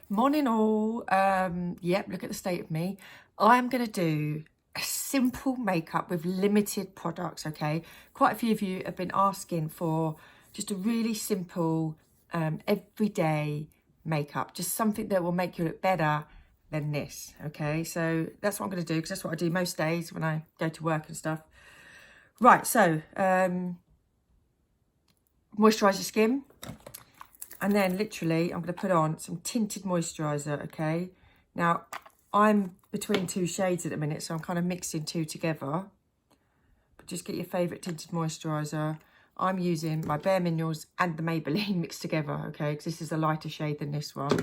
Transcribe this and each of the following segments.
Morning all. Yep, look at the state of me. I'm going to do a simple makeup with limited products, okay? Quite a few of you have been asking for just a really simple, everyday makeup. Just something that will make you look better than this, okay? So that's what I'm going to do because that's what I do most days when I go to work and stuff. Right, so moisturise your skin. And then literally, I'm going to put on some tinted moisturiser, okay? Now, I'm between two shades at the minute, so I'm kind of mixing two together. But just get your favourite tinted moisturiser. I'm using my Bare Minerals and the Maybelline mixed together, okay? Because this is a lighter shade than this one.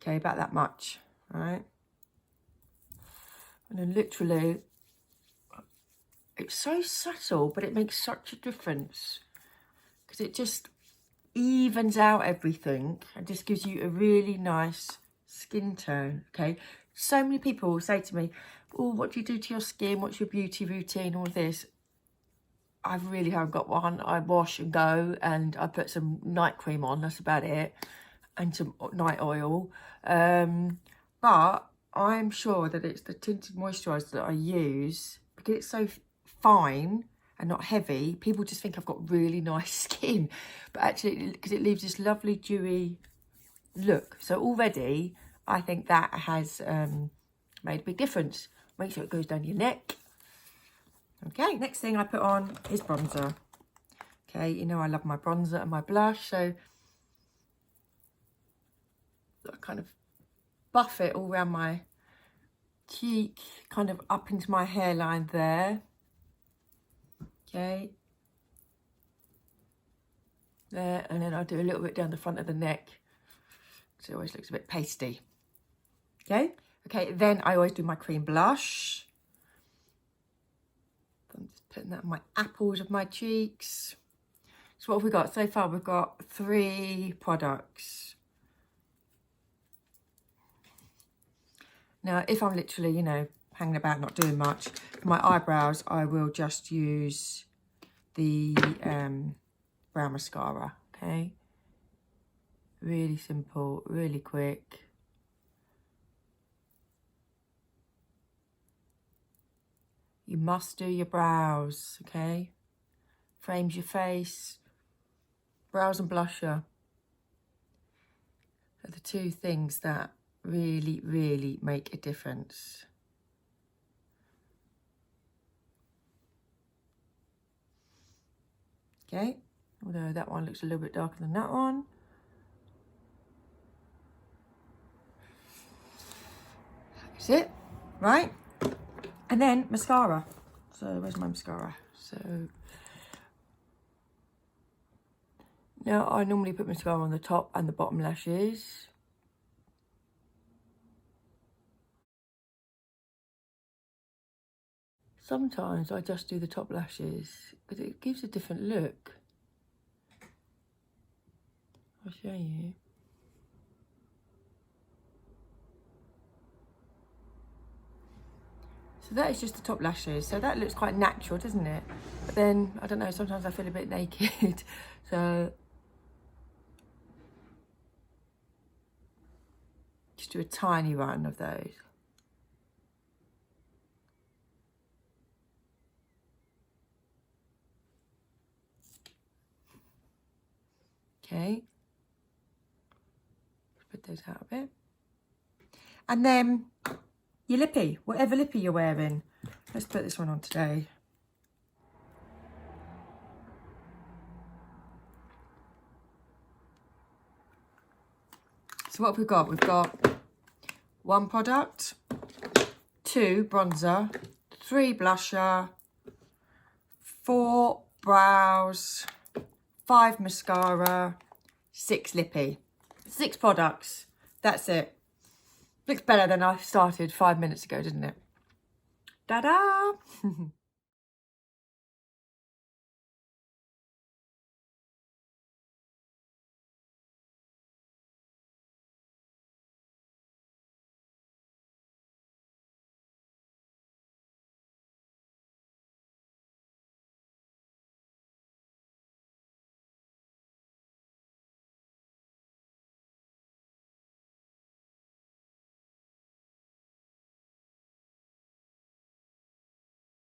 Okay, about that much, all right? And then literally, it's so subtle, but it makes such a difference. Because it just evens out everything and just gives you a really nice skin tone, okay? So many people say to me, oh, what do you do to your skin? What's your beauty routine? All this. I really haven't got one. I wash and go and I put some night cream on, that's about it, and some night oil. But I'm sure that it's the tinted moisturiser that I use because it's so fine and not heavy. People just think I've got really nice skin, but actually, because it leaves this lovely dewy look. So already, I think that has made a big difference. Make sure it goes down your neck. Okay, next thing I put on is bronzer. Okay, you know I love my bronzer and my blush, so I kind of buff it all around my cheek, kind of up into my hairline there. Okay, there, and then I'll do a little bit down the front of the neck because it always looks a bit pasty. Okay, then I always do my cream blush. I'm just putting that on my apples of my cheeks. So what have we got? So far we've got 3 products. Now, if I'm literally, you know, hanging about, not doing much, for my eyebrows, I will just use the brow mascara, okay? Really simple, really quick. You must do your brows, okay? Frames your face. Brows and blusher are the 2 things that really, really make a difference. Okay, although that one looks a little bit darker than that one. That's it, right? And then mascara. So where's my mascara? So now I normally put mascara on the top and the bottom lashes. Sometimes I just do the top lashes because it gives a different look. I'll show you. So that is just the top lashes. So that looks quite natural, doesn't it? But then, I don't know, sometimes I feel a bit naked. So just do a tiny run of those. Okay. Put those out a bit. And then your lippy, whatever lippy you're wearing. Let's put this one on today. So what have we got? We've got 1 product, 2 bronzer, 3 blusher, 4 brows, 5 mascara, 6 lippy. 6 products. That's it. Looks better than I started 5 minutes ago, didn't it? Ta-da!